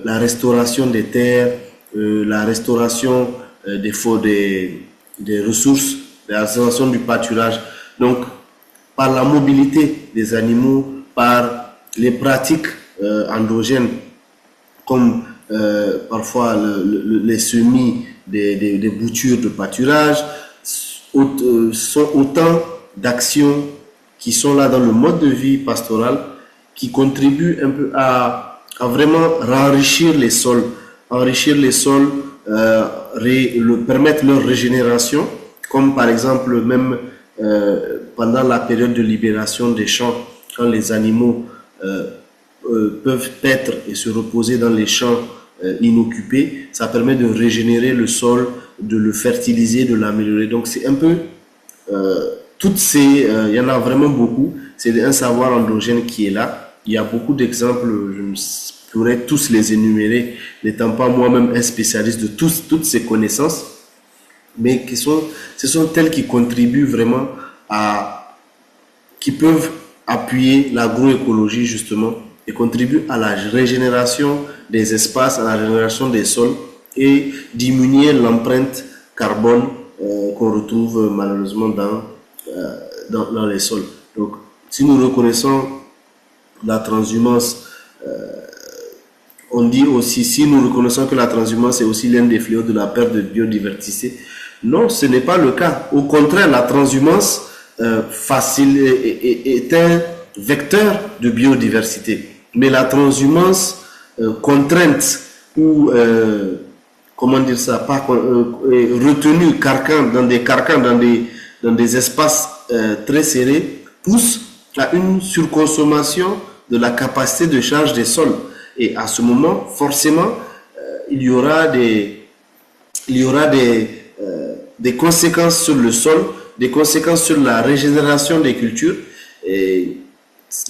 restauration des terres, la restauration des ressources, la restauration du pâturage. Donc, par la mobilité des animaux, par les pratiques endogènes, comme parfois les semis des boutures de pâturage, sont autant d'actions qui sont là dans le mode de vie pastoral, qui contribuent un peu à vraiment enrichir les sols, permettre leur régénération, comme par exemple même pendant la période de libération des champs, quand les animaux peuvent paître et se reposer dans les champs inoccupés, ça permet de régénérer le sol, de le fertiliser, de l'améliorer. Donc c'est un peu il y en a vraiment beaucoup. C'est un savoir endogène qui est là. Il y a beaucoup d'exemples, je pourrais tous les énumérer, n'étant pas moi-même un spécialiste de toutes ces connaissances, mais ce sont telles qui contribuent vraiment qui peuvent appuyer l'agroécologie justement, et contribuent à la régénération des espaces, à la régénération des sols, et diminuer l'empreinte carbone qu'on retrouve malheureusement dans les sols. Donc, si nous reconnaissons la transhumance, on dit aussi, si nous reconnaissons que la transhumance est aussi l'un des fléaux de la perte de biodiversité, non, ce n'est pas le cas. Au contraire, la transhumance est un vecteur de biodiversité. Mais la transhumance contrainte ou comment dire ça, retenue dans des espaces très serrés, pousse à une surconsommation de la capacité de charge des sols. Et à ce moment, forcément, il y aura des conséquences sur le sol, des conséquences sur la régénération des cultures. Et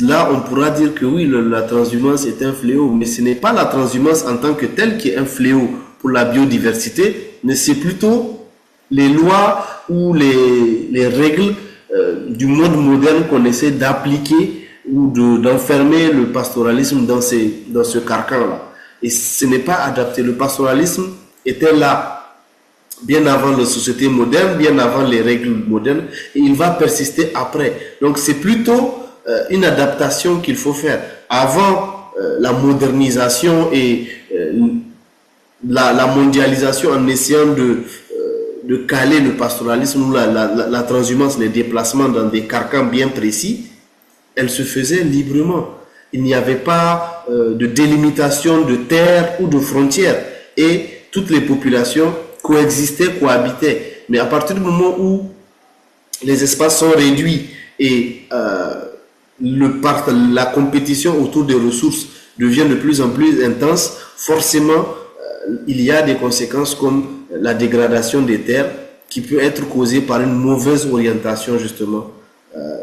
là, on pourra dire que oui, la transhumance est un fléau, mais ce n'est pas la transhumance en tant que telle qui est un fléau pour la biodiversité, mais c'est plutôt les lois ou les règles du monde moderne qu'on essaie d'appliquer ou d'enfermer le pastoralisme dans ce carcan-là. Et ce n'est pas adapté. Le pastoralisme était là bien avant la société moderne, bien avant les règles modernes, et il va persister après. Donc c'est plutôt une adaptation qu'il faut faire. Avant la modernisation et la mondialisation, en essayant de caler le pastoralisme ou la transhumance, les déplacements dans des carcans bien précis, elle se faisait librement. Il n'y avait pas de délimitation de terres ou de frontières et toutes les populations coexistaient, cohabitaient. Mais à partir du moment où les espaces sont réduits et la compétition autour des ressources devient de plus en plus intense, forcément, il y a des conséquences comme la dégradation des terres qui peut être causée par une mauvaise orientation justement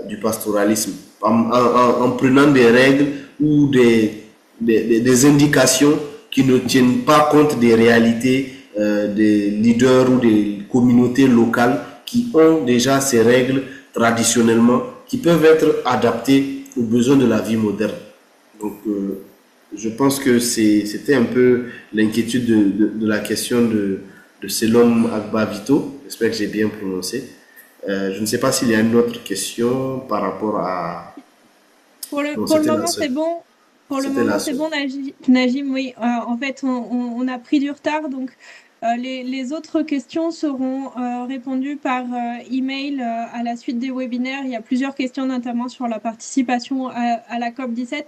du pastoralisme. En prenant des règles ou des indications qui ne tiennent pas compte des réalités des leaders ou des communautés locales qui ont déjà ces règles traditionnellement, qui peuvent être adaptées aux besoins de la vie moderne. Donc, je pense que c'était un peu l'inquiétude de la question de Selom Agbavito. J'espère que j'ai bien prononcé. Je ne sais pas s'il y a une autre question par rapport à... Pour le moment, c'est bon. Pour le moment, c'est bon, Najim. Oui, en fait, on a pris du retard, donc les autres questions seront répondues par email à la suite des webinaires. Il y a plusieurs questions notamment sur la participation à la COP17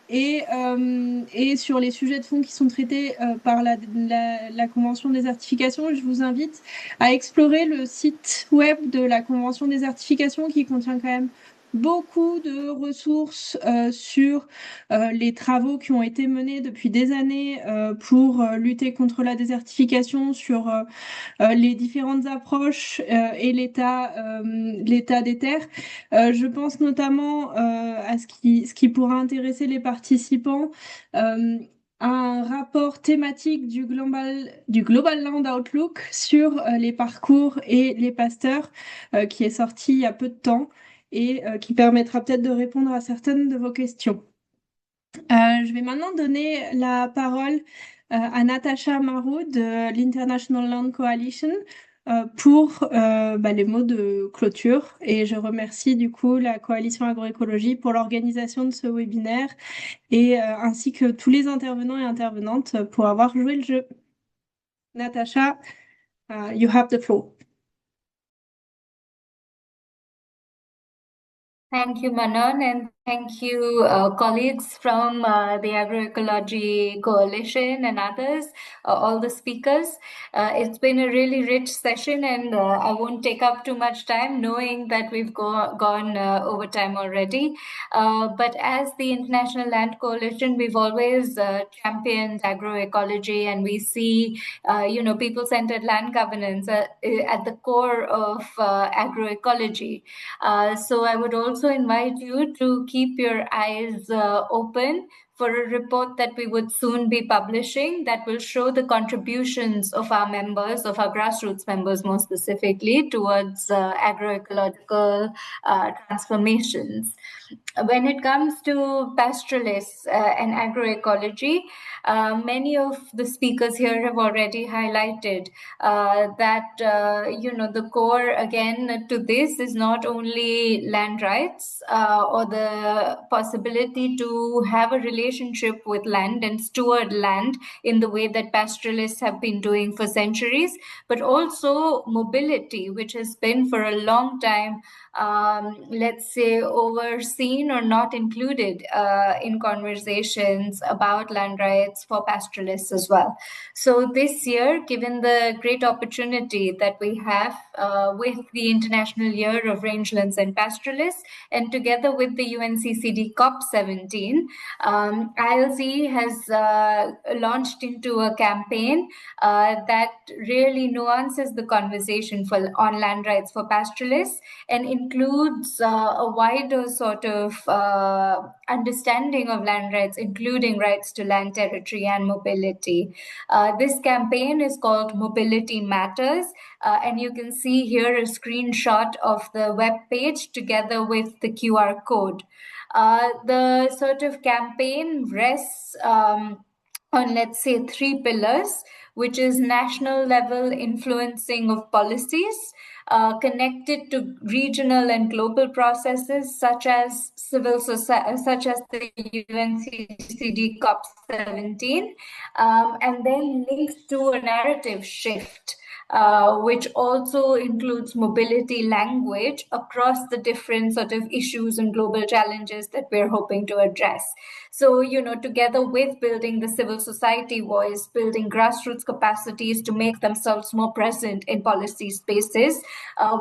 et sur les sujets de fond qui sont traités par la Convention des certifications. Je vous invite à explorer le site web de la Convention des certifications qui contient quand même beaucoup de ressources sur les travaux qui ont été menés depuis des années pour lutter contre la désertification, sur les différentes approches et l'état des terres. Je pense notamment à ce qui pourra intéresser les participants, un rapport thématique du Global Land Outlook sur les parcours et les pasteurs qui est sorti il y a peu de temps et qui permettra peut-être de répondre à certaines de vos questions. Je vais maintenant donner la parole à Natasha Marou de l'International Land Coalition pour les mots de clôture. Et je remercie du coup la Coalition Agroécologie pour l'organisation de ce webinaire et ainsi que tous les intervenants et intervenantes pour avoir joué le jeu. Natasha, you have the floor. Thank you, Manon, and thank you, colleagues from the Agroecology Coalition and others, all the speakers. It's been a really rich session, and I won't take up too much time, knowing that we've gone over time already. But as the International Land Coalition, we've always championed agroecology, and we see, people-centered land governance at the core of agroecology. So I would also invite you to keep your eyes open for a report that we would soon be publishing that will show the contributions of our members, of our grassroots members more specifically, towards agroecological transformations. When it comes to pastoralists and agroecology, many of the speakers here have already highlighted that the core again to this is not only land rights or the possibility to have a relationship with land and steward land in the way that pastoralists have been doing for centuries, but also mobility, which has been for a long time, let's say, overseen or not included in conversations about land rights for pastoralists as well. So this year, given the great opportunity that we have with the International Year of Rangelands and Pastoralists, and together with the UNCCD COP17, ILC has launched into a campaign that really nuances the conversation on land rights for pastoralists and includes a wider sort of understanding of land rights, including rights to land, territory, and mobility. This campaign is called Mobility Matters, and you can see here a screenshot of the web page together with the QR code. The sort of campaign rests on, let's say, 3 pillars, which is national level influencing of policies, connected to regional and global processes such as civil society, such as the UNCCD COP17, and then linked to a narrative shift which also includes mobility language across the different sort of issues and global challenges that we're hoping to address. So, together with building the civil society voice, building grassroots capacities to make themselves more present in policy spaces,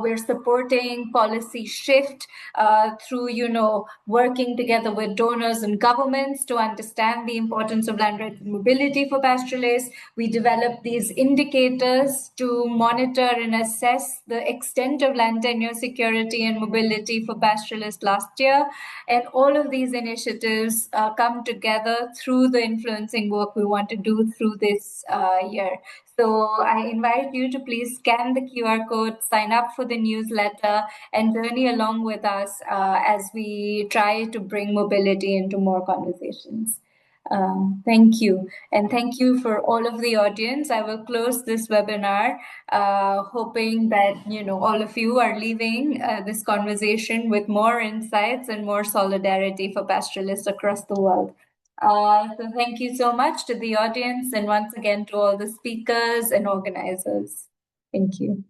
we're supporting policy shift through, working together with donors and governments to understand the importance of land rights and mobility for pastoralists. We developed these indicators to monitor and assess the extent of land tenure security and mobility for pastoralists last year. And all of these initiatives come together through the influencing work we want to do through this year. So I invite you to please scan the QR code, sign up for the newsletter, and journey along with us as we try to bring mobility into more conversations. Thank you. And thank you for all of the audience. I will close this webinar, hoping that, all of you are leaving this conversation with more insights and more solidarity for pastoralists across the world. So thank you so much to the audience and once again to all the speakers and organizers. Thank you.